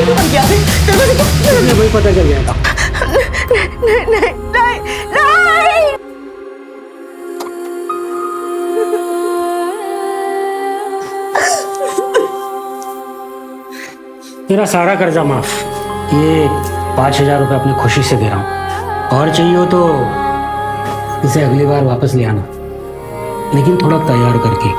वही पता चल गया था। नहीं नहीं नहीं नहीं। तेरा सारा कर्जा माफ। ये 5,000 रुपये अपनी खुशी से दे रहा हूँ, और चाहिए हो तो इसे अगली बार वापस ले आना, लेकिन थोड़ा तैयार करके।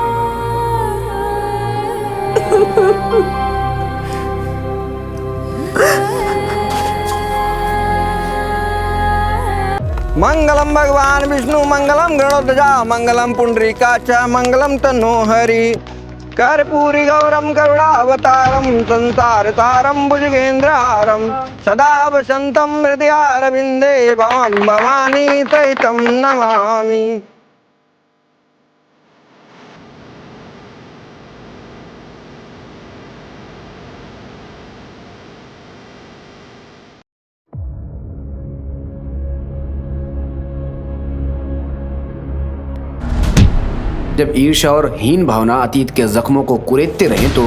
मंगलम भगवान विष्णु मंगलम गणोत्तजा मंगलम पुंडरीकाचा मंगलम तनोहरि कर्पूरी गौरम करुणावतारम संसार तारम भुजगेंद्रहारम सदा वसंतम हृदयारविंदे भवान भवानी सहितम नमामि। जब ईर्ष्या और हीन भावना अतीत के जख्मों को कुरेदते रहें तो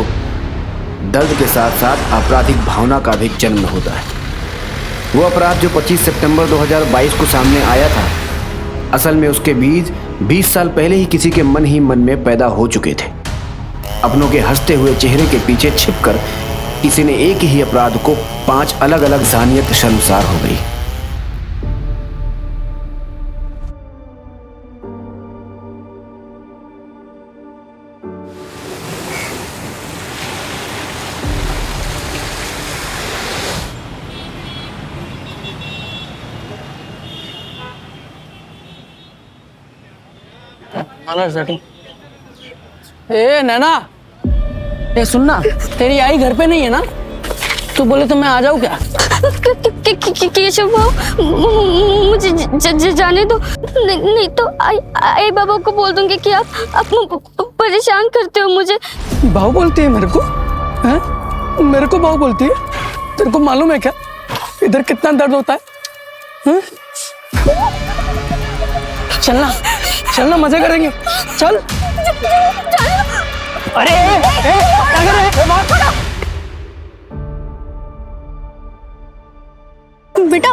दर्द के साथ साथ आपराधिक भावना का भी जन्म होता है। वो अपराध जो 25 सितंबर 2022 को सामने आया था, असल में उसके बीज 20 साल पहले ही किसी के मन ही मन में पैदा हो चुके थे। अपनों के हंसते हुए चेहरे के पीछे छिपकर किसी ने एक ही अपराध को 5 अलग अलग ज़ानियत शर्मसार हो गई। ए नैना, ये सुनना, तेरी आई घर पे नहीं है ना? तू बोले तो मैं आ जाऊँ क्या? केशव भाव, मुझे जाने दो, नहीं तो आई बाबा को बोल दूंगी कि आप परेशान करते हो मुझे। भाव बोलती है मेरे को? हैं? मेरे को भाव बोलती है? तेरे को मालूम है क्या इधर कितना दर्द होता है? हैं? चलना चलना, मजे करेंगे, चल। अरे क्या कर रहे हैं? बेटा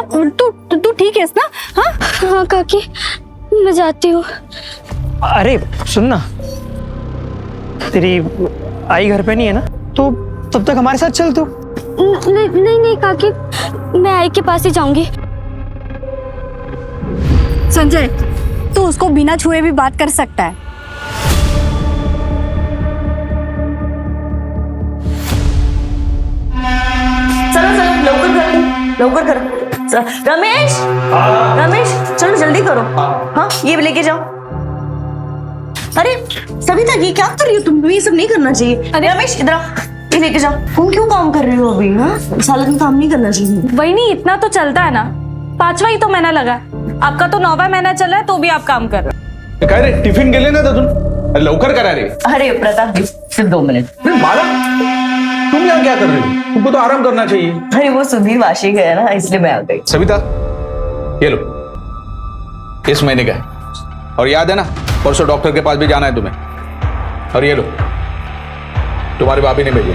तू ठीक है ना? हाँ हाँ काकी, मैं जाती हूँ। अरे सुनना, तेरी आई घर पे नहीं है ना, तो तब तक हमारे साथ चल तू। नहीं काकी, मैं आई के पास ही जाऊंगी। संजय, तू उसको बिना छुए भी बात कर सकता है। लवकर करो। रमेश, रमेश चलो जल्दी करो। हाँ ये लेके जाओ। अरे सविता, ये क्या कर रही हो तुम? ये सब नहीं करना चाहिए। अरे रमेश इधर आओ, ये लेके जाओ। तुम क्यों काम कर रही हो अभी? हाँ साल में काम नहीं करना चाहिए। वही नहीं, इतना तो चलता है ना, 5वां ही तो महीना लगा, आपका तो 9वां महीना चला है तो भी आप काम कर रहे हो। काय रे, टिफिन गेले ना दादून? अरे लवकर करा रे। अरे प्रताप सिर्फ 2 मिनट। माला, तुम यहाँ क्या कर रही हो? तुमको तो आराम करना चाहिए। अरे वो सुधीर वाशी गया ना, इसलिए मैं आ गई। सविता, ये लो, इस महीने का है, और याद है ना परसों डॉक्टर के पास भी जाना है तुम्हें। और ये लो, तुम्हारे भाभी ने भेजे,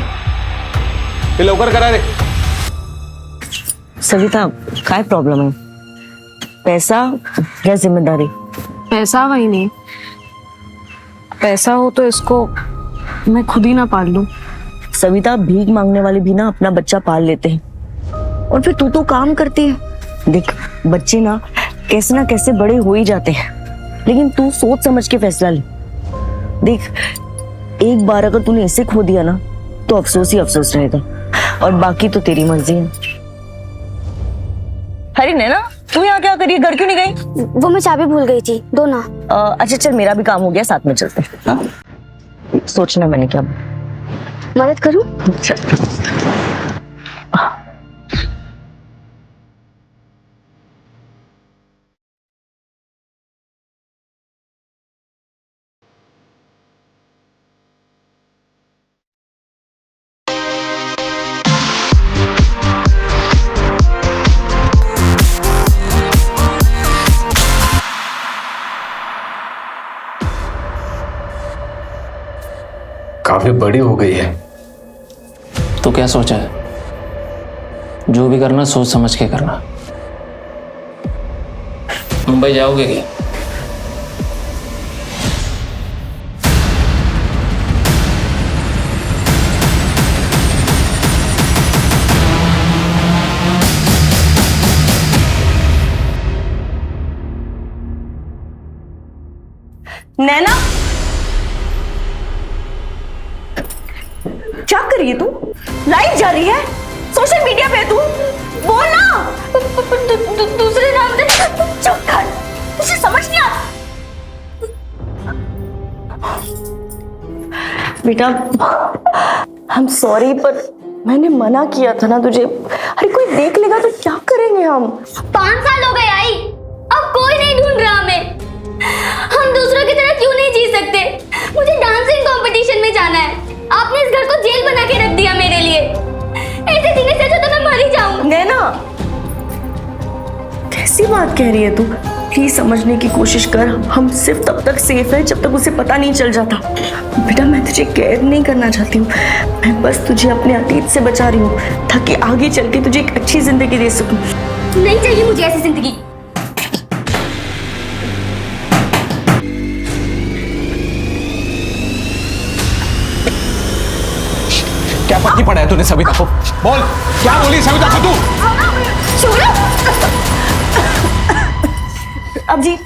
ये लवकर करा रे। सविता, काय प्रॉब्लम है? पैसा या जिम्मेदारी? पैसा वही नहीं, पैसा हो तो इसको मैं खुद ही ना पाल लूं। सविता, भीख मांगने वाले भी ना अपना बच्चा पाल लेते हैं, और फिर तू तो काम करती है। देख, बच्चे ना कैसे बड़े हो ही जाते हैं, लेकिन तू सोच समझ के फैसला ले। देख, एक बार अगर तूने इसे खो दिया ना तो अफसोस ही अफसोस रहेगा, और बाकी तो तेरी मर्जी है। अरे नैना, तू यहाँ क्या करी? घर क्यों नहीं गई? वो मैं चाबी भूल गई थी, दो ना। अच्छा चल, मेरा भी काम हो गया, साथ में चलते हैं। सोचना मैंने क्या मदद करूं? काफी बड़ी हो गई है। तो क्या सोचा है? जो भी करना सोच समझ के करना। मुंबई जाओगे क्या? नैना, क्या कर रही है तू? लाइव जा रही है सोशल मीडिया पे, तू बोल ना। दूसरे नाम से। चुप कर, तुझे समझ नहीं आता। बेटा आई एम सॉरी, पर मैंने मना किया था ना तुझे। अरे कोई देख लेगा तो क्या करेंगे हम? 5 साल हो गए आई, अब कोई नहीं ढूंढ रहा हमें। हम दूसरों की तरह क्यों नहीं जी सकते? मुझे डांसिंग कंपटीशन में जाना है। आपने इस घर को जेल बना के रख दिया मेरे लिए। ऐसे जीने से अच्छा तो मैं मर ही जाऊं। नैना, कैसी बात कह रही है तू? प्लीज समझने की कोशिश कर। हम सिर्फ तब तक सेफ है जब तक उसे पता नहीं चल जाता। बेटा मैं तुझे कैद नहीं करना चाहती हूँ, मैं बस तुझे अपने अतीत से बचा रही हूँ ताकि आगे चल के तुझे एक अच्छी जिंदगी दे सकूं। नहीं चाहिए मुझे ऐसी जिंदगी। क्या पट्टी पड़ा है तूने सविता को? बोल, क्या बोली सविता को तू? अब जी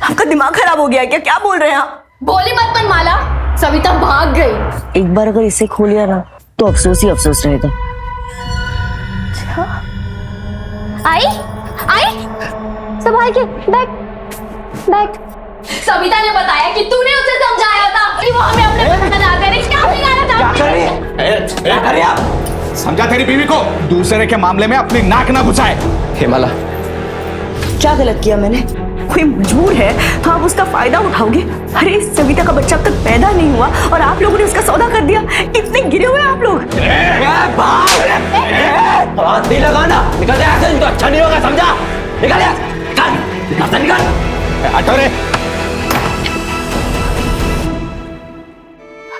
आपका दिमाग खराब हो गया क्या? क्या बोल रहे हैं आप? बोली मत मनमाला, सविता भाग गई। एक बार अगर इसे खो लिया ना तो अफसोस ही अफसोस रहेगा। आई आई, संभाल के बैठ बैठ। सविता ने बताया कि तूने उसे समझाया था कि वो हमें अपने पसंद ना करे। क्या बिगाड़ा था? क्या कर रही है? समझा तेरी बीवी को दूसरे के मामले में अपनी नाक ना घुसाए। हेमाला, क्या गलत किया मैंने? कोई मजबूर है तो आप उसका फायदा उठाओगे? अरे सविता का बच्चा अब तक पैदा नहीं हुआ और आप लोगों ने उसका सौदा कर दिया। कितने गिरे हुए आप लोग। हाथ नहीं लगाना, निकल जा यहाँ से, इनको अच्छा नहीं होगा, समझा? निकल जा, निकल, निकल। हटो रे।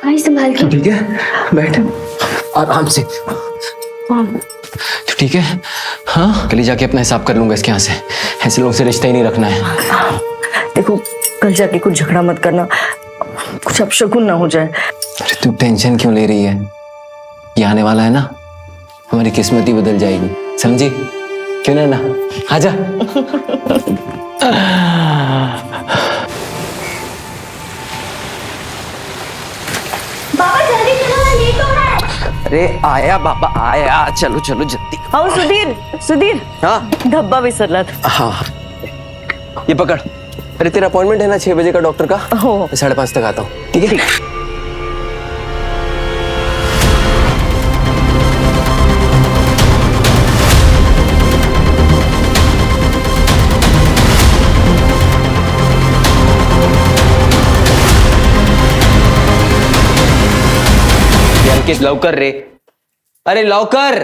आई संभाल के। ठीक है, बैठ आराम से। तो ठीक है, हाँ कल ही जाके अपना हिसाब कर लूंगा इसके यहाँ से। ऐसे लोगों से रिश्ता ही नहीं रखना है। देखो कल जाके कुछ झगड़ा मत करना, कुछ अपशकुन ना हो जाए। अरे तू टेंशन क्यों ले रही है? ये आने वाला है ना, हमारी किस्मत ही बदल जाएगी, समझी? क्यों ना? आजा। बाबा जल्दी चलो, मैं लेट हो रहा है। अरे आया बाबा आया, चलो चलो जल्दी। आओ सुधीर, सुधीर। हाँ धब्बा विसरला था। हाँ ये पकड़। अरे तेरा अपॉइंटमेंट है ना 6 बजे का डॉक्टर का? हो। मैं 5:30 तक आता हूँ, ठीक है? अंकित लवकर रे, अरे लवकर,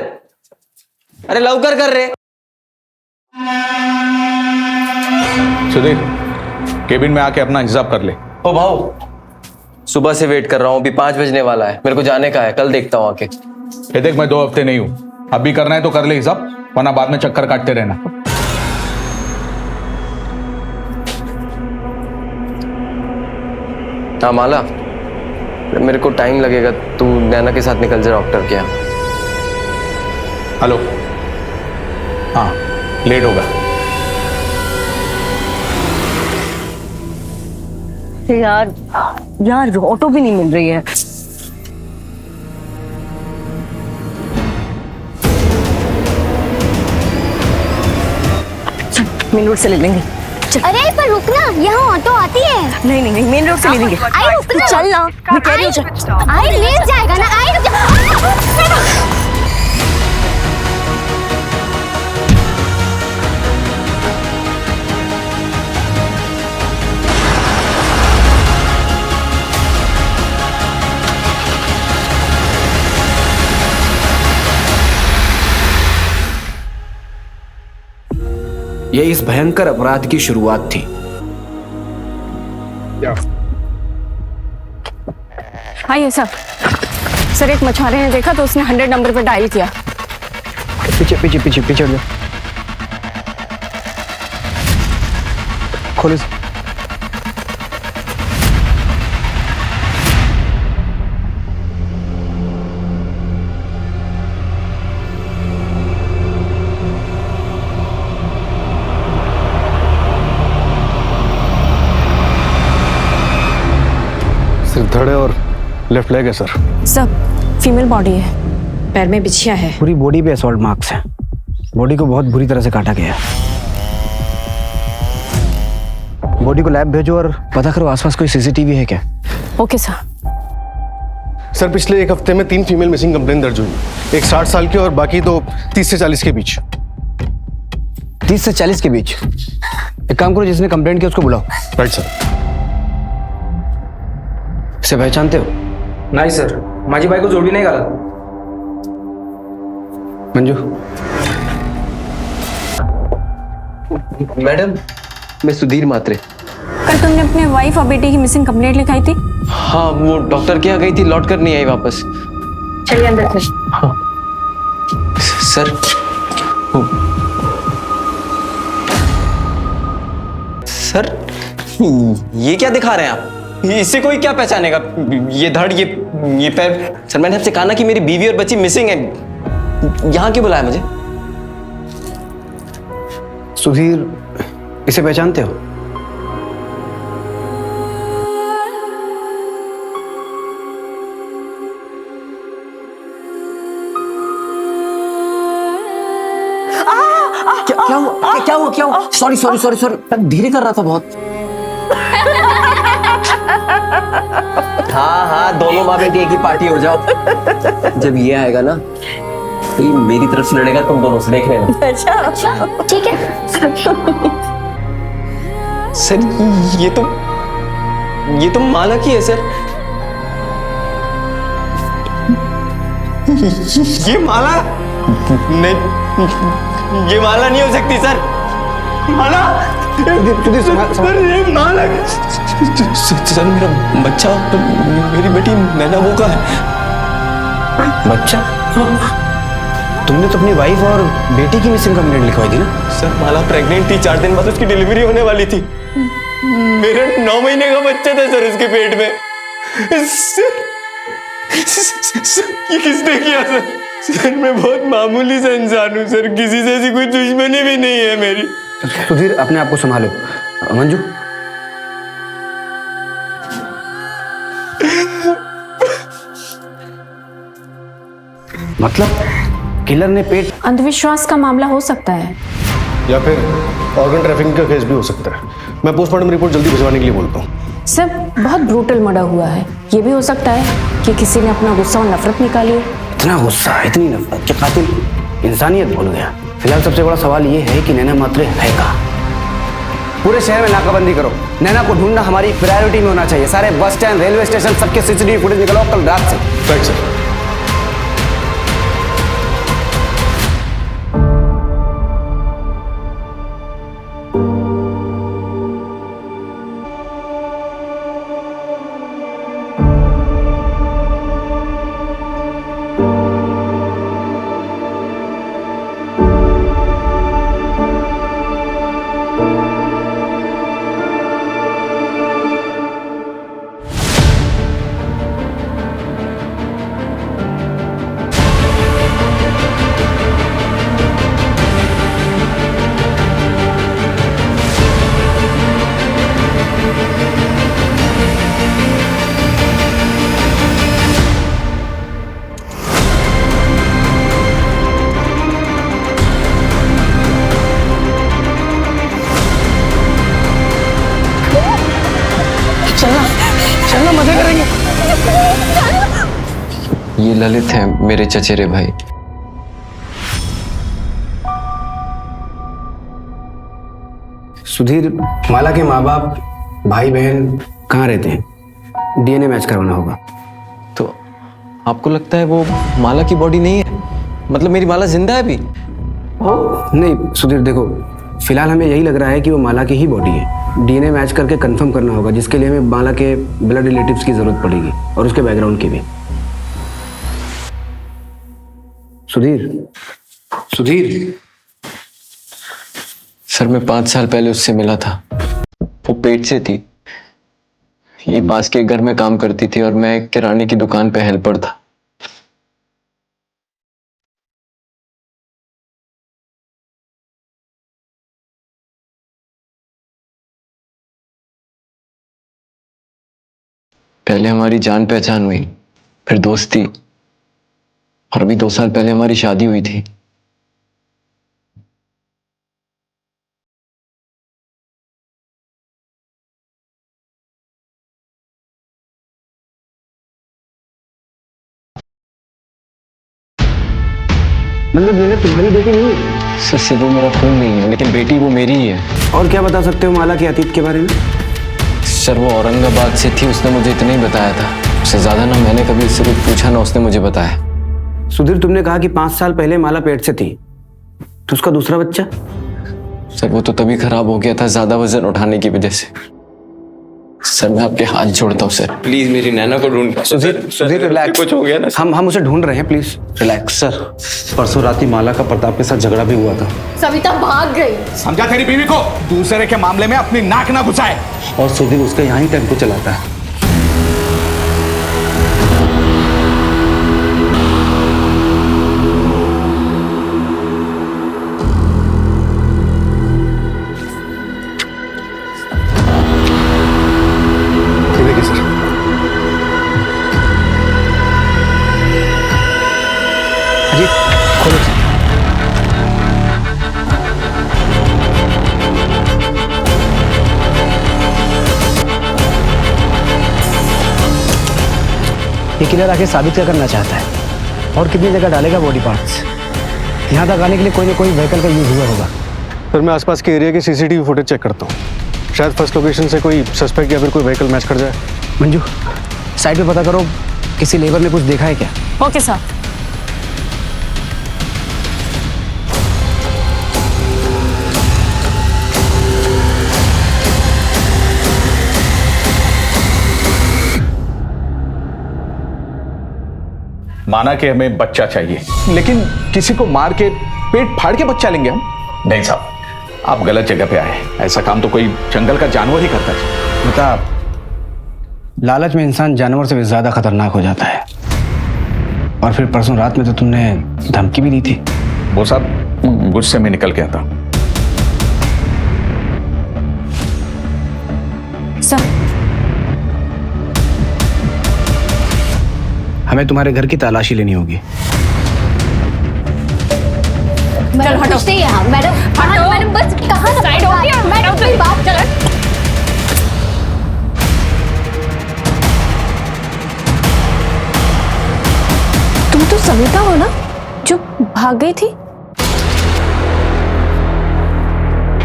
अरे लवकर कर रे। सुधीर, केबिन में आके अपना हिसाब कर ले। ओ भाऊ, सुबह से वेट कर रहा हूँ, अभी 5 बजने वाला है, मेरे को जाने का है, कल देखता हूँ आके। ये देख मैं 2 हफ्ते नहीं हूँ, अभी करना है तो कर ले हिसाब, वरना बाद में चक्कर काटते रहना। हाँ माला, मेरे को टाइम लगेगा, तू नैना के साथ निकल जा डॉक्टर के यहाँ। हेलो, हाँ लेट होगा। यार यार ऑटो भी नहीं मिल रही है। मेन रोड से ले लेंगे। अरे पर रुकना, यहाँ ऑटो आती है। नहीं नहीं नहीं, मेन रोड से ले लेंगे। आई रुकना, चल ना, मैं कह रही हूँ। आई ले जाएगा ना। आई रुक जा। यह इस भयंकर अपराध की शुरुआत थी। आइए सर। सर एक मछुआरे ने देखा तो उसने 100 नंबर पर डायल किया। पीछे पीछे पीछे पीछे हट जाओ। खोलो इसे। सिर्फ धड़ है और लेफ्ट लेग है सर। सब फीमेल बॉडी है, पैर में बिछिया है। पूरी बॉडी पे असॉल्ट मार्क्स हैं। बॉडी को बहुत बुरी तरह से काटा गया है। बॉडी को लैब भेजो और पता करो आसपास कोई सीसीटीवी है क्या। Okay sir. सर पिछले एक हफ्ते में 3 फीमेल मिसिंग कंप्लेन दर्ज हुई। एक 60 साल की और बाकी तो 30 से 40 के बीच। 30 से 40 के बीच। एक काम करो, जिसने कंप्लेंट किया उसको बुलाओ। Right sir. इसे पहचानते हो? नहीं सर, माझी बायको जोडवी नाही घालत। मंजू। मैडम, मैं सुधीर मात्रे। कल तुमने अपने वाइफ और बेटे की मिसिंग कंप्लेंट लिखाई थी। हाँ, वो डॉक्टर के यहाँ गई थी, लौट कर नहीं आई वापस। चलिए अंदर से। हाँ। सर सर, ये क्या दिखा रहे हैं आप? इससे कोई क्या पहचानेगा? ये धड़, ये पैर। सर मैंने आपसे कहा ना कि मेरी बीवी और बच्ची मिसिंग है। यहाँ क्यों बुलाया मुझे? सुधीर, इसे पहचानते हो? क्या हुआ? क्या हुआ? सॉरी सॉरी सॉरी सॉरी, धीरे कर रहा था बहुत। हाँ, दोनों माँ बेटी एक ही पार्टी हो जाओ। जब ये आएगा ना तो ये मेरी तरफ से लड़ेगा, तुम दोनों से देख लेना। अच्छा ठीक है। सर ये तो माला की है सर। ये माला नहीं, ये माला नहीं हो सकती सर। माला सर, ये माला। सर मेरा बच्चा, मेरी बेटी नैना वो का है। बच्चा? तुमने तो अपनी वाइफ और बेटी की मिसिंग कंप्लेंट लिखवाई थी ना? सर माला प्रेग्नेंट थी, 4 दिन बाद उसकी डिलीवरी होने वाली थी। मेरा 9 महीने का बच्चा था सर उसके पेट में। सर, ये किसने किया सर? सर मैं बहुत मामूली सा इंसान हूँ सर, किसी से ऐसी कोई दुश्मनी भी नहीं है मेरी। सुधीर, अपने आप को संभालो। मंजू, मतलब किलर ने पेट। अंधविश्वास का मामला हो सकता है, या फिर ऑर्गन ट्रैफिकिंग का केस भी हो सकता है। मैं पोस्टमार्टम रिपोर्ट जल्दी भिजवाने के लिए बोलता हूँ। सर बहुत ब्रूटल मर्डर हुआ है। ये भी हो सकता है कि किसी ने अपना गुस्सा और नफरत निकाली है। इतना गुस्सा, इतनी नफरत कि कातिल इंसानियत भूल गया। फिलहाल सबसे बड़ा सवाल ये है कि नैना मात्रे है कहाँ? पूरे शहर में नाकाबंदी करो। नैना को ढूंढना हमारी प्रायोरिटी में होना चाहिए। सारे बस स्टैंड, रेलवे स्टेशन, सबके सीसीटीवी फुटेज निकलो कल रात से। Right sir. चलना, मजे करेंगे। ये ललित है, मेरे चचेरे भाई। सुधीर, माला के माँ बाप, भाई बहन कहाँ रहते हैं? डीएनए मैच करवाना होगा। तो आपको लगता है वो माला की बॉडी नहीं है? मतलब मेरी माला जिंदा है अभी? नहीं सुधीर, देखो फिलहाल हमें यही लग रहा है कि वो माला की ही बॉडी है। डीएनए मैच करके कंफर्म करना होगा, जिसके लिए हमें माला के ब्लड रिलेटिव्स की जरूरत पड़ेगी और उसके बैकग्राउंड की भी। सुधीर, सुधीर, सर मैं 5 साल पहले उससे मिला था। वो पेट से थी, ये पास के घर में काम करती थी और मैं एक किराने की दुकान पे हेल्पर था। पहले हमारी जान पहचान हुई, फिर दोस्ती, और अभी 2 साल पहले हमारी शादी हुई थी। मतलब मैंने तुम्हारी बेटी नहीं है? सर वो मेरा खून नहीं है, लेकिन बेटी वो मेरी ही है। और क्या बता सकते हो माला के अतीत के बारे में? सर वो औरंगाबाद से थी, उसने मुझे इतना ही बताया था। उससे ज्यादा ना मैंने कभी इससे कुछ पूछा, ना उसने मुझे बताया। सुधीर, तुमने कहा कि 5 साल पहले माला पेट से थी, तो उसका दूसरा बच्चा? सर वो तो तभी खराब हो गया था, ज्यादा वजन उठाने की वजह से। सर मैं आपके हाथ जोड़ता हूँ सर, प्लीज मेरी नैना को ढूंढ। सुधीर रिलैक्स, कुछ हो गया ना? हम उसे ढूंढ रहे हैं, प्लीज रिलैक्स। सर परसों रात ही माला का प्रताप के साथ झगड़ा भी हुआ था। सविता भाग गई। समझा तेरी बीवी को, दूसरे के मामले में अपनी नाक ना घुसाए। और सुधीर उसका यहाँ ही टेम्पो चलाता है। ये किलर आके साबित क्या करना चाहता है और कितनी जगह डालेगा बॉडी पार्ट्स? यहाँ तक आने के लिए कोई ना कोई व्हीकल का यूज हुआ होगा। फिर मैं आसपास के एरिया के सीसीटीवी फुटेज चेक करता हूँ, शायद फर्स्ट लोकेशन से कोई सस्पेक्ट या फिर कोई व्हीकल मैच कर जाए। मंजू, साइड पे पता करो किसी लेबर ने कुछ देखा है क्या? Okay sir. माना कि हमें बच्चा चाहिए, लेकिन किसी को मार के पेट फाड़ के बच्चा लेंगे हम? नहीं साहब, आप गलत जगह पे आए। ऐसा काम तो कोई जंगल का जानवर ही करता है। बता, लालच में इंसान जानवर से भी ज्यादा खतरनाक हो जाता है। और फिर परसों रात में तो तुमने धमकी भी दी थी। वो साहब गुस्से में निकल गया था। सर हमें तुम्हारे घर की तलाशी लेनी होगी। मैडम कुछ नहीं है। मैडम बस कहाँ साइड हो गया? मैडम कोई बात चल। तुम तो सविता हो ना जो भाग गई थी?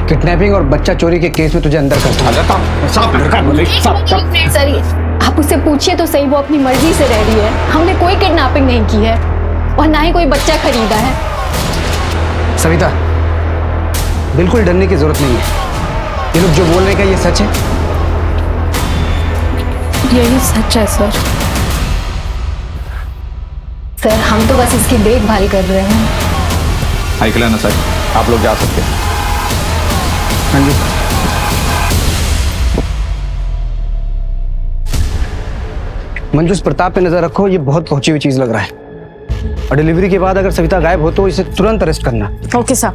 किडनैपिंग और बच्चा चोरी के केस में तुझे अंदर करता सर आप उससे पूछिए तो सही, वो अपनी मर्जी से रह रही है। हमने कोई किडनैपिंग नहीं की है और ना ही कोई बच्चा खरीदा है। सविता, बिल्कुल डरने की जरूरत नहीं है। ये लोग जो बोल रहे हैं, ये सच है? यही सच है सर। सर हम तो बस इसकी देखभाल कर रहे हैं। आइकला ना सर, आप लोग जा सकते हैं। हाँ जी। मंजू, इस प्रताप पे नजर रखो, ये बहुत पहुंची हुई चीज लग रहा है। और डिलीवरी के बाद अगर सविता गायब हो तो इसे तुरंत अरेस्ट करना। Okay sir.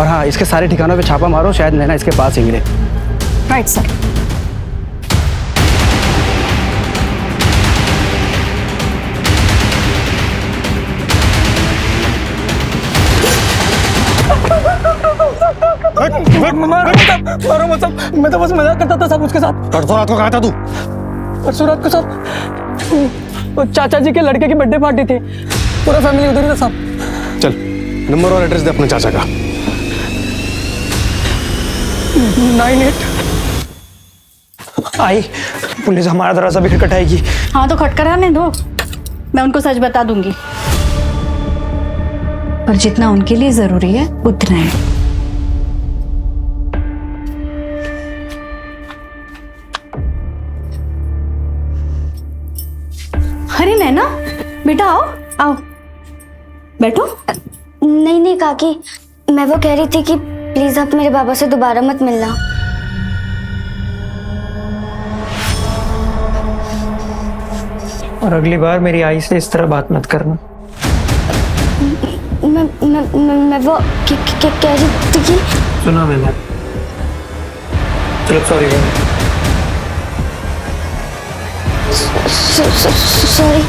और हाँ, इसके सारे ठिकानों पे छापा मारो, शायद नैना इसके पास ही मिले। Right sir. मैं तो बस मजाक करता था सब उसके साथ। परसों रात को कहा था तू? परसों रात को साहब वो चाचा जी के लड़के की बर्थडे पार्टी थी, पूरा फैमिली उधर ही था साहब। चल नंबर और एड्रेस दे अपने चाचा का। 98 आई पुलिस हमारा दरवाजा भी खटखटाएगी। हाँ तो खटखटाने दो, मैं उनको सच बता दूंगी। पर जितना उनके लिए जरूरी है उतना है। अरे नैना बेटा, आओ आओ बैठो। नहीं नहीं काकी, मैं वो कह रही थी कि प्लीज आप मेरे बाबा से दोबारा मत मिलना। और अगली बार मेरी आई से इस तरह बात मत करना। मैं वो कह रही थी कि सुना मैंने। चलो सॉरी। सॉरी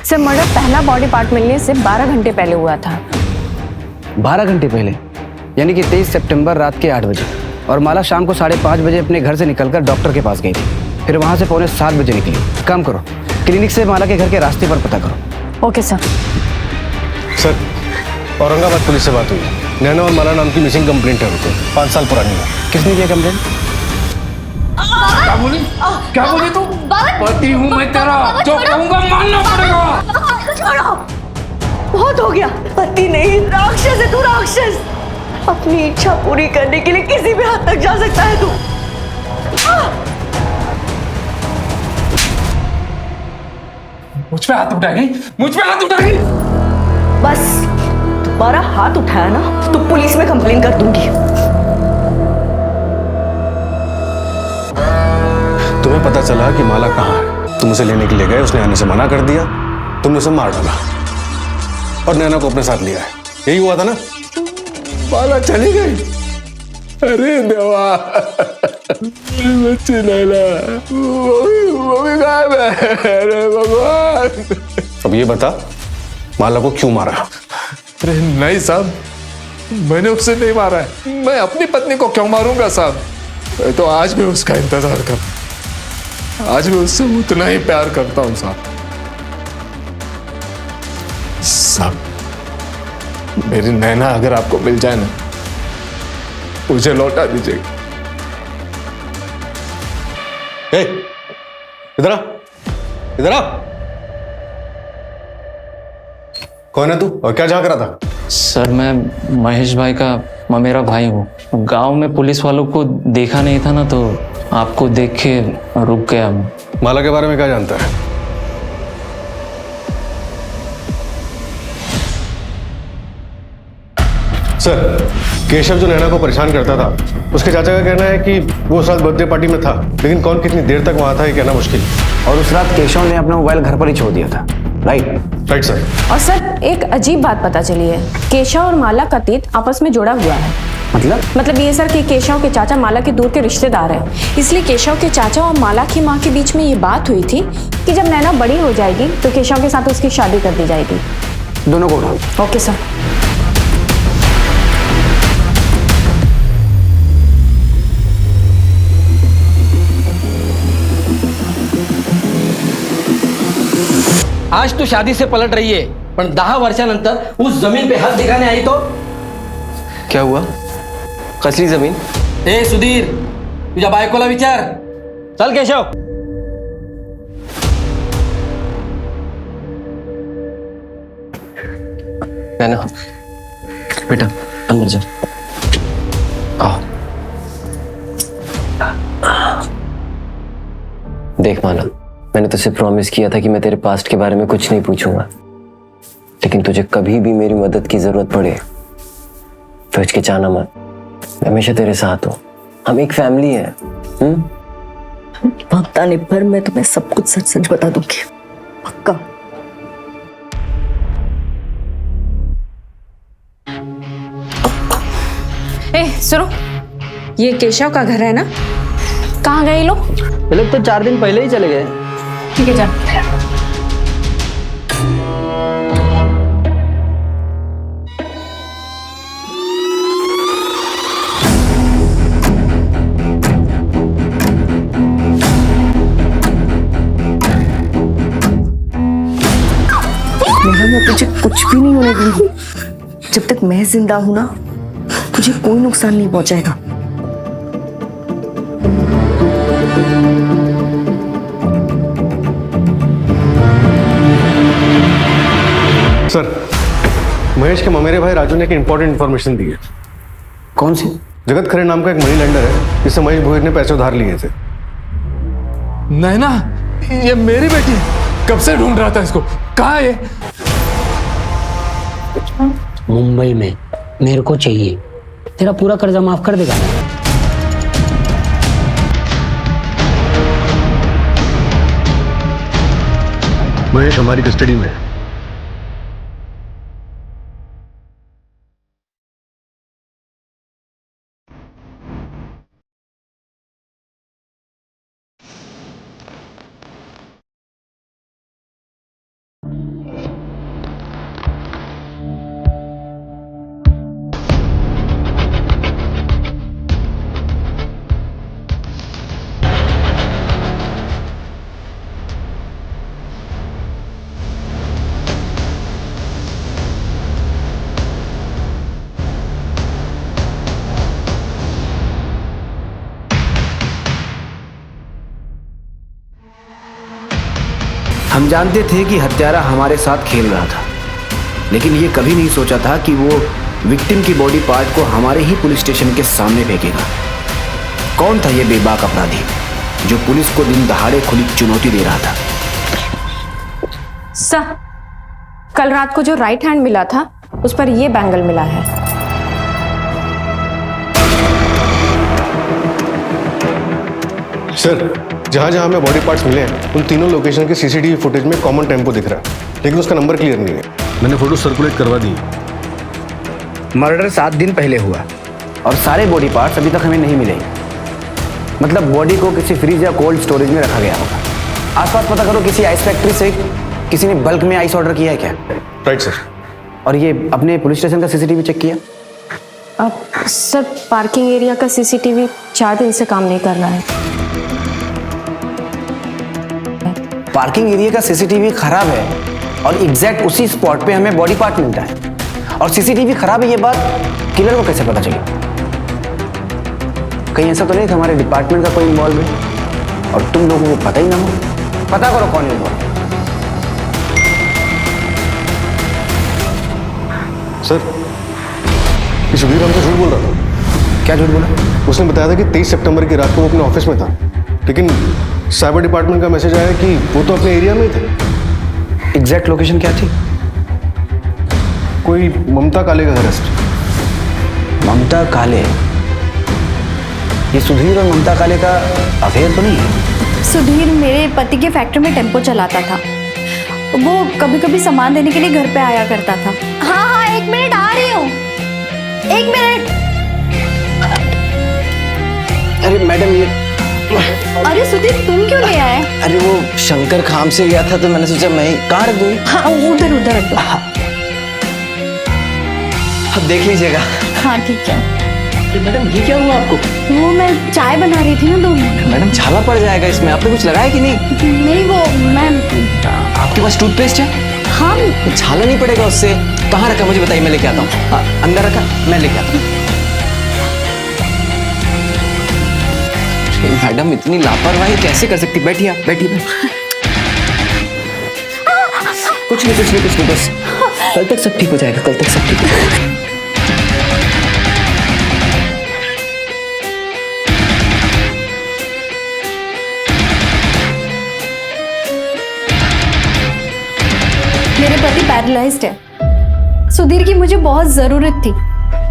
सर, मर्डर पहला बॉडी पार्ट मिलने से 12 घंटे पहले हुआ था। 12 घंटे पहले, यानी कि 23 सितंबर रात के 8 बजे। और माला शाम को 5:30 बजे अपने घर से निकलकर डॉक्टर के पास गई थी। फिर वहां से 6:45 बजे निकली। काम करो, क्लिनिक से माला के घर के रास्ते पर पता करो। Okay sir. Sir, Aurangabad police से बात हुई। नैना और माला नाम की मिसिंग कंप्लेंट है उनको, 5 साल पुरानी है। किसने किया कंप्लेंट? क्या बोली? क्या बोली तू? पति हूँ मैं तेरा, जो कहूँगा मानना पड़ेगा। छोड़ो, बहुत हो गया। पति नहीं, राक्षस है तू, राक्षस। अपनी इच्छा पूरी करने के लिए किसी भी हद तक जा सकता है तू। मुझ पे हाथ उठाएगी, मुझ पे हाथ उठाएगी। बस दोबारा हाथ उठाया ना तो पुलिस में कंप्लेन कर दूंगी। तुम्हें पता चला कि माला कहाँ है, तुम उसे लेने के लिए गए, उसने आने से मना कर दिया, तुमने उसे मार डाला और नैना को अपने साथ लिया है। यही हुआ था ना? माला चली गई। अरे देवा, बच्ची नैना वो भी गायब है। अरे भगवान। अब ये बता, माला को क्यों मारा? अरे नहीं साहब, मैंने उसे नहीं मारा है। मैं अपनी पत्नी को क्यों मारूंगा साहब? मैं तो आज भी उसका इंतजार करता, आज भी उससे उतना ही प्यार करता हूं साहब। साहब, मेरी नैना अगर आपको मिल जाए ना, मुझे लौटा दीजिएगा। इधर आ, इधर आ। कौन है तू और क्या झांक रहा था? सर, मैं महेश भाई का ममेरा भाई हूँ। गांव में पुलिस वालों को देखा नहीं था ना, तो आपको देख के रुक गया मैं। माला के बारे में क्या जानता है? सर, केशव जो नैना को परेशान करता था, उसके चाचा का कहना है कि वो उस रात बर्थडे पार्टी में था, लेकिन कौन कितनी देर तक वहां था ये कहना मुश्किल। और उस रात केशव ने अपना मोबाइल घर पर ही छोड़ दिया था। Right sir. और सर, एक अजीब बात पता चली है। केशव और माला का तीत आपस में जुड़ा हुआ है। मतलब ये सर कि केशव के चाचा माला के दूर के रिश्तेदार हैं। इसलिए केशव के चाचा और माला की माँ के बीच में ये बात हुई थी कि जब नैना बड़ी हो जाएगी तो केशव के साथ उसकी शादी कर दी जाएगी। दोनों को उठाओ। Okay sir. आज तू शादी से पलट रही है, पण 10 वर्षानंतर उस जमीन पे हात दिखाने आई तो क्या हुआ? कसली जमीन? ए सुधीर, तुझ्या बायकोला विचार। चल केशव। नैना, बेटा अंदर जा। आओ। देख माला, मैंने तुझसे प्रॉमिस किया था कि मैं तेरे पास्ट के बारे में कुछ नहीं पूछूंगा, लेकिन तुझे कभी भी मेरी मदद की जरूरत पड़े तो हिचकिचाना मत। मैं हमेशा तेरे साथ हूँ, हम एक फैमिली है। वक्त आने पर मैं तुम्हें सब कुछ सच सच बता दूंगी, पक्का। ए सुनो, ये केशव का घर है ना? कहाँ गए लोग? ये लोग तो 4 दिन पहले ही चले गए। ठीक है, जा। मैं तुझे कुछ भी नहीं होने दूंगी। जब तक मैं जिंदा हूं ना, तुझे कोई नुकसान नहीं पहुंचाएगा। सर, महेश के ममेरे भाई राजू ने एक इंपॉर्टेंट इंफॉर्मेशन दी है। कौन सी? जगत खरे नाम का एक मनी लेंडर है, जिससे महेश भोईर ने पैसे उधार लिए थे। नैना, ये मेरी बेटी कब से ढूंढ रहा था इसको, कहाँ है? मुंबई में। मेरे को चाहिए, तेरा पूरा कर्जा माफ कर देगा ना? महेश हमारी कस्टडी में है। हम जानते थे कि हत्यारा हमारे साथ खेल रहा था, लेकिन ये कभी नहीं सोचा था कि वो विक्टिम की बॉडी पार्ट को हमारे ही पुलिस स्टेशन के सामने फेंकेगा। कौन था ये बेबाक अपराधी जो पुलिस को दिन दहाड़े खुली चुनौती दे रहा था? सर, कल रात को जो राइट हैंड मिला था उस पर ये बैंगल मिला है। सर, जहां जहां हमें बॉडी पार्ट्स मिले हैं उन तीनों लोकेशन के सीसीटीवी फुटेज में कॉमन टेम्पो दिख रहा है, लेकिन उसका नंबर क्लियर नहीं है। मैंने फोटो सर्कुलेट करवा दी। मर्डर 7 दिन पहले हुआ और सारे बॉडी पार्ट्स अभी तक हमें नहीं मिले। मतलब बॉडी को किसी फ्रीज या कोल्ड स्टोरेज में रखा गया होगा। आसपास पता करो, किसी आइस फैक्ट्री से किसी ने बल्क में आइस ऑर्डर किया है क्या? Right sir. और ये अपने पुलिस स्टेशन का सीसीटीवी चेक किया? अब सर, पार्किंग एरिया का सीसीटीवी 4 दिन से काम नहीं कर रहा है। पार्किंग एरिया का सीसीटीवी खराब है और एग्जैक्ट उसी स्पॉट पे हमें बॉडी पार्ट मिलता है, और सीसीटीवी खराब है ये बात किलर को कैसे पता चली? कहीं ऐसा तो नहीं था हमारे डिपार्टमेंट का कोई इन्वॉल्व है और तुम लोगों को पता ही ना हो? पता करो कौन इन्वॉल्व। सर, ये सुधीर हमसे झूठ बोल रहा था। क्या झूठ बोला? उसने बताया था कि 23 सितंबर की रात को वो अपने ऑफिस में था, लेकिन साइबर डिपार्टमेंट का मैसेज आया कि वो तो अपने एरिया में ही थे। एग्जैक्ट लोकेशन क्या थी? कोई ममता काले का अरेस्ट। ममता काले? ये सुधीर और ममता काले का अफेयर तो नहीं है? सुधीर मेरे पति के फैक्ट्री में टेम्पो चलाता था। वो कभी कभी सामान देने के लिए घर पे आया करता था। हाँ हाँ, 1 मिनट आ रही हूँ, 1 मिनट। अरे मैडम, ये अरे सुधीर, तुम क्यों ले आए? अरे वो शंकर खाम से गया था तो मैंने सोचा मैं ही कहाँ रख दूँ। हाँ, उधर उधर रख दो। अब देख लीजिएगा। हाँ ठीक है। मैडम, ये क्या हुआ आपको? वो मैं चाय बना रही थी ना, 2 मिनट। मैडम, छाला पड़ जाएगा इसमें, आपने कुछ लगाया कि नहीं? नहीं, वो मैं। आपके पास टूथपेस्ट है? हाँ। छाला नहीं पड़ेगा उससे। कहाँ रखा मुझे बताइए, मैं लेके आता हूँ। हाँ, अंदर रखा, मैं लेके आता हूँ। मैडम, इतनी लापरवाही कैसे कर सकती? बैठिए आप, बैठिए। कुछ नहीं, बस कल तक सब ठीक हो जाएगा, कल तक सब ठीक हो जाएगा। मेरे पति पैरालाइज्ड है। सुधीर की मुझे बहुत जरूरत थी।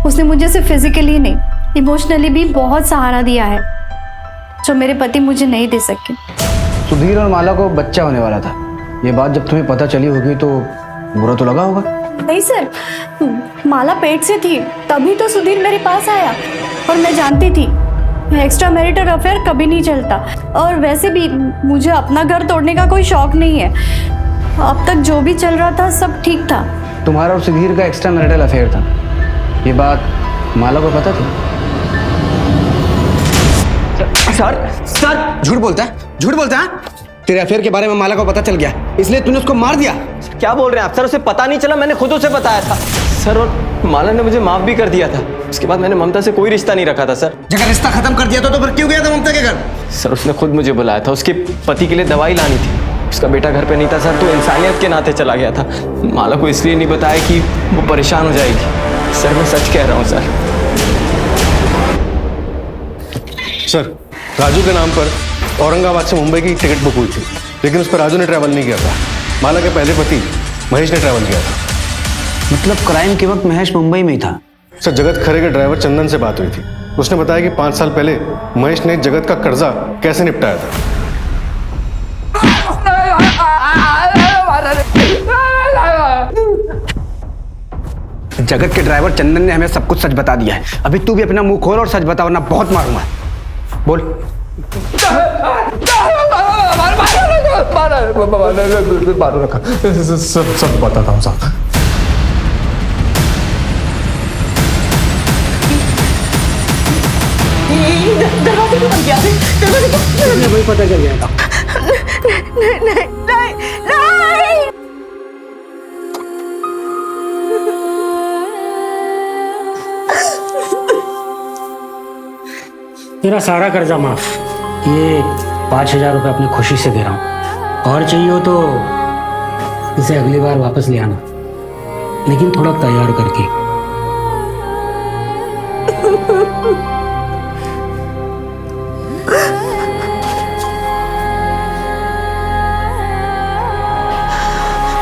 उसने मुझे सिर्फ फिजिकली नहीं, इमोशनली भी बहुत सहारा दिया है, जो मेरे पति मुझे नहीं दे सके। सुधीर और माला को बच्चा होने वाला था। ये बात जब तुम्हें पता चली होगी तो बुरा तो लगा होगा? नहीं सर, माला पेट से थी तभी तो सुधीर मेरे पास आया, और मैं जानती थी एक्स्ट्रा मैरिटल अफेयर कभी नहीं चलता, और वैसे भी मुझे अपना घर तोड़ने का कोई शौक नहीं है। अब तक जो भी चल रहा था सब ठीक था। तुम्हारा और सुधीर का एक्स्ट्रा मैरिटल अफेयर था, ये बात माला को पता थी? सर, झूठ बोलता है। तेरे अफेयर के बारे में माला को पता चल गया, इसलिए तूने उसको मार दिया? क्या बोल रहे हैं आप सर? उसे पता नहीं चला, मैंने खुद उसे बताया था सर, और माला ने मुझे माफ भी कर दिया था। उसके बाद मैंने ममता से कोई रिश्ता नहीं रखा था सर। जब रिश्ता खत्म कर दिया तो फिर क्यों गया था ममता के घर? सर, उसने खुद मुझे बुलाया था, उसके पति के लिए दवाई लानी थी। उसका बेटा घर पे नहीं था सर, तो इंसानियत के नाते चला गया था। माला को इसलिए नहीं बताया कि वो परेशान हो जाएगी। सर, मैं सच कह रहा हूँ सर। सर, राजू के नाम पर औरंगाबाद से मुंबई की टिकट बुक हुई थी। लेकिन उस पर राजू ने ट्रैवल नहीं किया था, माला के पहले पति महेश ने ट्रैवल किया था। मतलब क्राइम के वक्त महेश मुंबई में ही था? सर, जगत खरे के ड्राइवर चंदन से बात हुई थी। उसने बताया कि 5 साल पहले महेश ने जगत का कर्जा कैसे निपटाया था। जगत के ड्राइवर चंदन ने हमें सब कुछ सच बता दिया है। अभी तू भी अपना मुंह खोल और सच बता, वरना बहुत मारूंगा। बोल। सब बताता हूँ साहब। दरवाजे को बंद किया, दरवाजे को वही पता चल जाएगा। नहीं नहीं नहीं नहीं। मेरा सारा कर्जा माफ। ये 5,000 रुपये अपनी खुशी से दे रहा हूँ, और चाहिए हो तो इसे अगली बार वापस ले आना, लेकिन थोड़ा तैयार करके।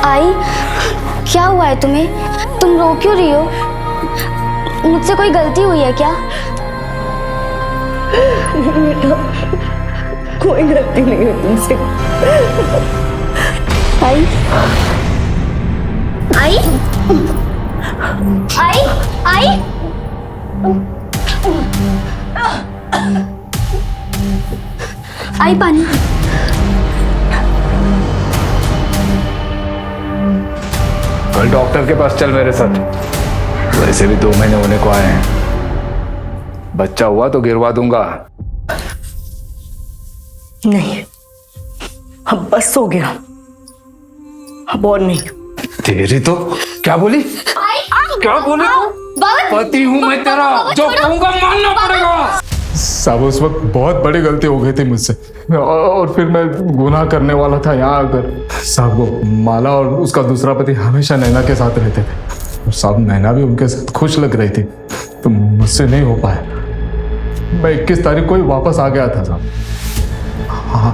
आई, क्या हुआ है तुम्हें? तुम रो क्यों रही हो? मुझसे कोई गलती हुई है क्या? बेटा, कोई गलती नहीं है तुमसे। आई आई आई आई आई पानी। कल डॉक्टर के पास चल मेरे साथ। वैसे भी 2 महीने होने को आए हैं। बच्चा हुआ तो गिरवा दूंगा। नहीं, अब बस हो गया, अब और नहीं। तेरी तो क्या बोली? क्या बोली तू? पति हूं मैं तेरा, जो कहूंगा मानना पड़ेगा। साहब, उस वक्त बहुत बड़ी गलती हो गई थी मुझसे, और फिर मैं गुनाह करने वाला था यहाँ आकर। साहब, वो माला और उसका दूसरा पति हमेशा नैना के साथ रहते थे, और साहब नैना भी उनके साथ खुश लग रही थी, तो मुझसे नहीं हो पाया। मैं 21 तारीख को ही वापस आ गया था साहब। हाँ,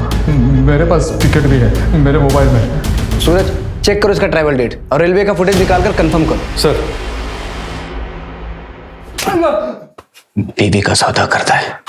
मेरे पास टिकट भी है मेरे मोबाइल में। सूरज, चेक करो इसका ट्रैवल डेट और रेलवे का फुटेज निकालकर कंफर्म करो। सर, बीवी का सौदा करता है।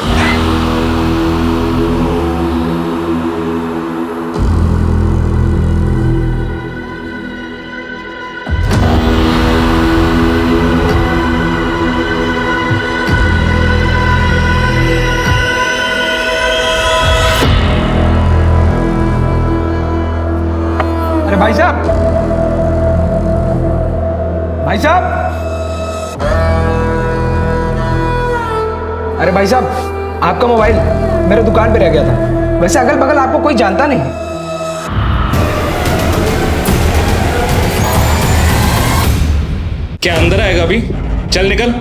अरे भाई साहब, भाई साहब, अरे भाई साहब, आपका मोबाइल मेरे दुकान पे रह गया था। वैसे अगल बगल आपको कोई जानता नहीं। क्या अंदर आएगा अभी? चल निकल।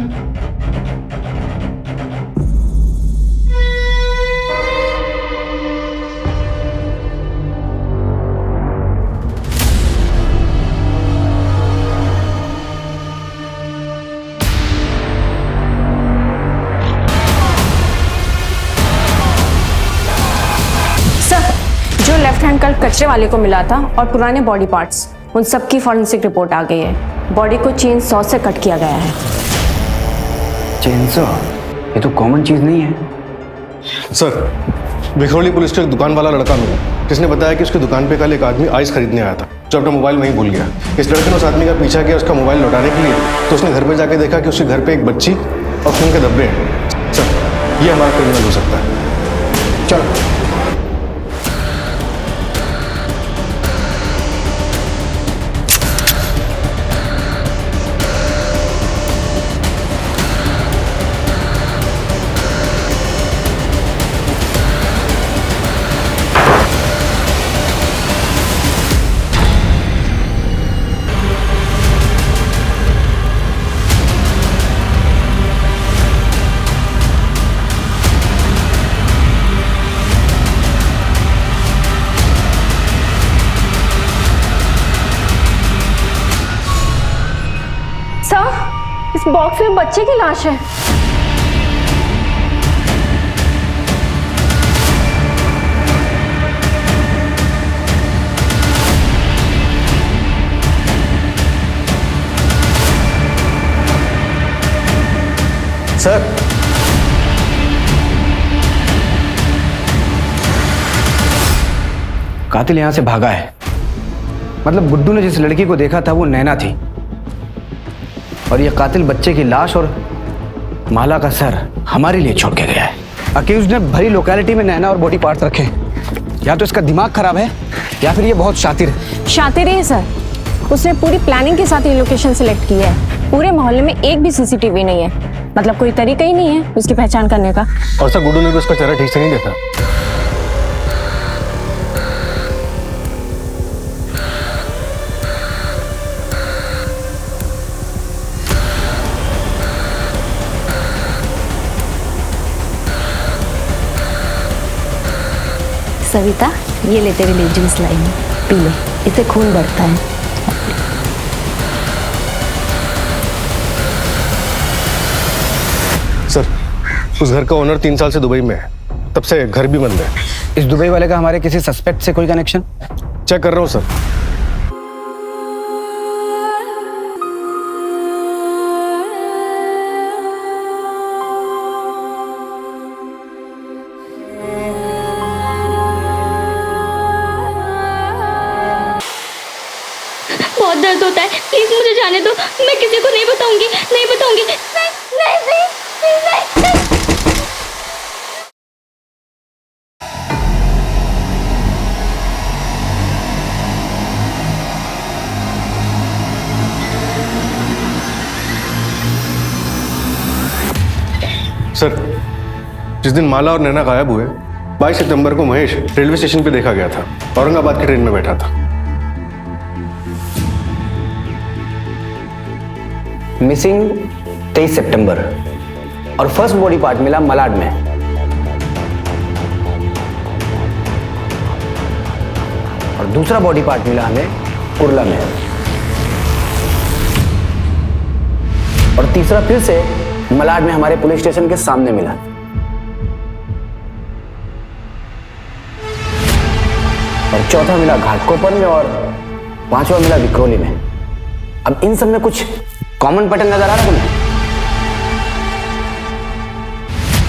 जो लेफ्ट हैंड कल कचरे वाले को मिला था और पुराने बॉडी पार्ट्स, उन सब की फॉरेंसिक रिपोर्ट आ गई है। बॉडी को चेन सॉ से कट किया गया है। चेनसॉ? ये तो कॉमन चीज नहीं है। सर, विखरौली पुलिस का एक दुकान वाला लड़का मिला, जिसने बताया कि उसकी दुकान पे कल एक आदमी आइस खरीदने आया था, जो अपना मोबाइल वहीं भूल गया। इस लड़के ने उस आदमी का पीछा किया उसका मोबाइल लौटाने के लिए, तो उसने घर पे जाके देखा कि उसके घर पे एक बच्ची और खून के धब्बे हैं। सर, ये हमारा क्रिमिनल हो सकता है। चलो। इस बॉक्स में बच्चे की लाश है। सर कातिल यहां से भागा है। मतलब गुड्डू ने जिस लड़की को देखा था वो नैना थी, और ये कातिल बच्चे की लाश और माला का सर हमारे लिए छोड़ के गया है। अक्यूज ने भरी लोकेलिटी में नैना और बॉडी पार्ट्स रखे हैं। या तो इसका दिमाग खराब है या फिर ये बहुत शातिर है। शातिर है सर, उसने पूरी प्लानिंग के साथ ये लोकेशन सिलेक्ट की है। पूरे मोहल्ले में एक भी सीसीटीवी नहीं है, मतलब कोई तरीका ही नहीं है उसकी पहचान करने का। और सर गुड्डू ने भी उसका चेहरा ठीक से नहीं देखा। सविता, ये ले तेरे लिए जूस लाई हूँ, पी ले, इससे खून बढ़ता है। सर उस घर का ओनर 3 साल से दुबई में है, तब से घर भी बंद है। इस दुबई वाले का हमारे किसी सस्पेक्ट से कोई कनेक्शन? चेक कर रहा हूँ सर। बहुत दर्द होता है, प्लीज मुझे जाने दो। मैं किसी को नहीं बताऊंगी, नहीं बताऊंगी। नहीं नहीं नहीं नहीं, नहीं। सर जिस दिन माला और नैना गायब हुए 22 सितंबर को महेश रेलवे स्टेशन पे देखा गया था, औरंगाबाद की ट्रेन में बैठा था। मिसिंग 23 सितंबर और फर्स्ट बॉडी पार्ट मिला मलाड में। और दूसरा बॉडी पार्ट मिला हमें कुर्ला में। और तीसरा फिर से मलाड में हमारे पुलिस स्टेशन के सामने मिला। और चौथा मिला घाटकोपर में और पांचवा मिला विक्रोली में। अब इन सब में कुछ कॉमन पैटर्न नजर आ रहा है तुम्हें?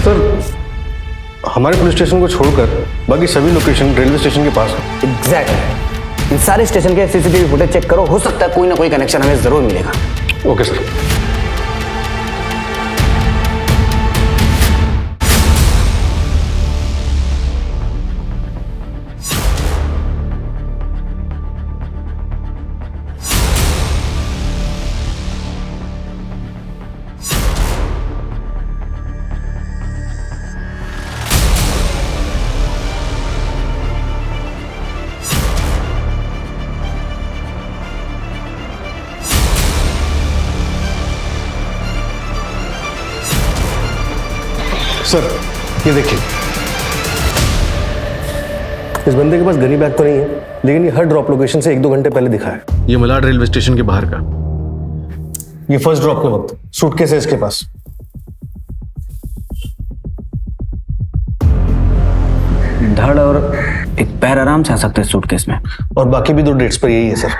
सर हमारे पुलिस स्टेशन को छोड़कर बाकी सभी लोकेशन रेलवे स्टेशन के पास है। एग्जैक्ट। इन सारे स्टेशन के सीसीटीवी फुटेज चेक करो, हो सकता है कोई ना कोई कनेक्शन हमें जरूर मिलेगा। Okay sir. सर ये देखिए, इस बंदे के पास गनी बैग तो नहीं है, लेकिन ये हर ड्रॉप लोकेशन से 1-2 घंटे पहले दिखा है। ये मलाड रेलवे स्टेशन के बाहर का। ये फर्स्ट ड्रॉप के वक्त सूटकेस है इसके पास। धड़ और एक पैर आराम से आ सकते हैं सूटकेस में। और बाकी भी 2 डेट्स पर यही है सर।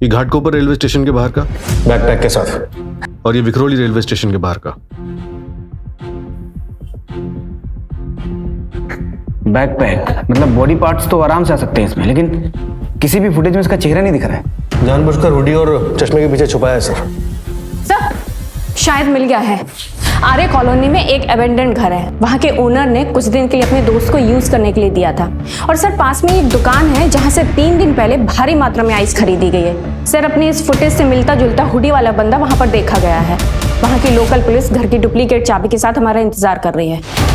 ये घाटकोपर रेलवे स्टेशन के बाहर का बैकपैक के साथ, और ये विक्रोली रेलवे स्टेशन के बाहर का बैकपैक। मतलब बॉडी पार्ट्स तो आराम से आ सकते हैं इसमें, लेकिन किसी भी फुटेज में इसका चेहरा नहीं दिख रहा है। जानबूझकर हुडी और चश्मे के पीछे छुपाया है सर। सर शायद मिल गया है। आर्य कॉलोनी में एक अबेंडेंट घर है, वहाँ के ओनर ने कुछ दिन के लिए अपने दोस्त को यूज करने के लिए दिया था। और सर पास में एक दुकान है जहाँ से 3 दिन पहले भारी मात्रा में आइस खरीदी गई है। सर अपनी इस फुटेज से मिलता जुलता हुडी वाला बंदा वहाँ पर देखा गया है। वहाँ की लोकल पुलिस घर की डुप्लीकेट चाबी के साथ हमारा इंतजार कर रही है।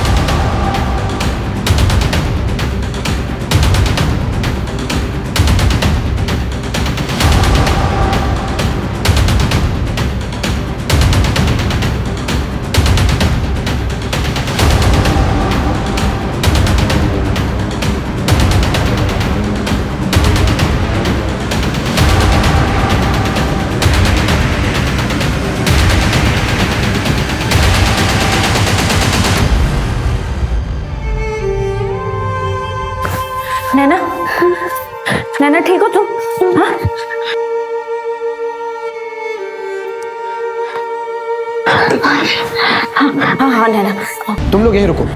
नैना, नैना ठीक हो तुम? हाँ? हाँ हाँ नैना। तुम लोग यहीं रुको।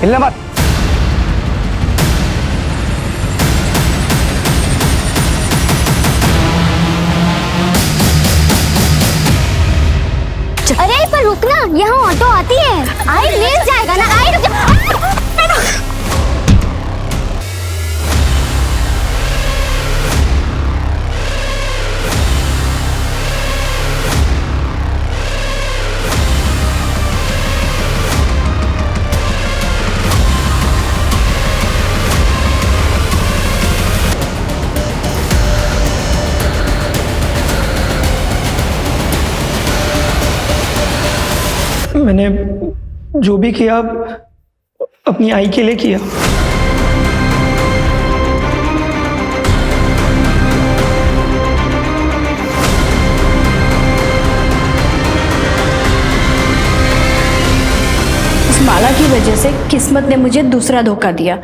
हिलना मत। अरे पर रुकना, यहाँ ऑटो आती है। आई मिल जाएगा ना, आई रुक जा। मैंने जो भी किया अपनी आई के लिए किया। इस माला की वजह से किस्मत ने मुझे दूसरा धोखा दिया।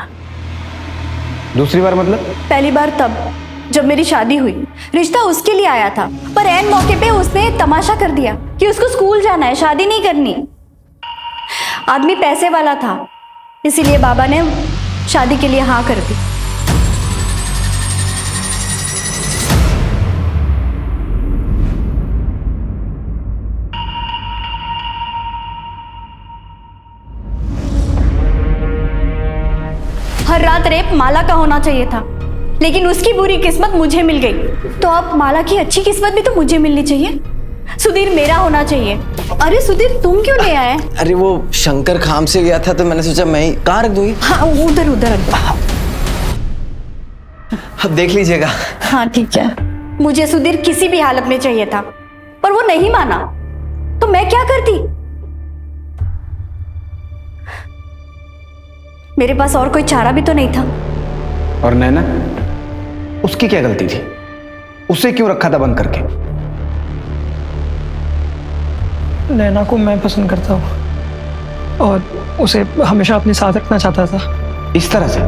दूसरी बार मतलब? पहली बार तब जब मेरी शादी हुई। रिश्ता उसके लिए आया था, पर ऐन मौके पे उसने तमाशा कर दिया कि उसको स्कूल जाना है, शादी नहीं करनी। आदमी पैसे वाला था, इसीलिए बाबा ने शादी के लिए हाँ कर दी। हर रात रेप माला का होना चाहिए था, लेकिन उसकी बुरी किस्मत मुझे मिल गई। तो अब माला की अच्छी किस्मत भी तो मुझे मिलनी चाहिए। सुधीर मेरा होना चाहिए। अरे सुधीर तुम क्यों ले आए? अरे वो शंकर खाम से गया था तो मैंने सोचा मैं ही कहाँ रख दूंगी। हाँ उधर उधर रख दो। अब देख लीजिएगा। हाँ ठीक है। मुझे सुधीर किसी भी हालत में चाहिए था, पर वो नहीं माना, तो मैं क्या करती? मेरे पास और कोई चारा भी तो नहीं था। और नैना, उसकी क्या गलती थी? उसे क्यों रखा था बंद करके? नैना को मैं पसंद करता हूँ और उसे हमेशा अपने साथ रखना चाहता था। इस तरह से?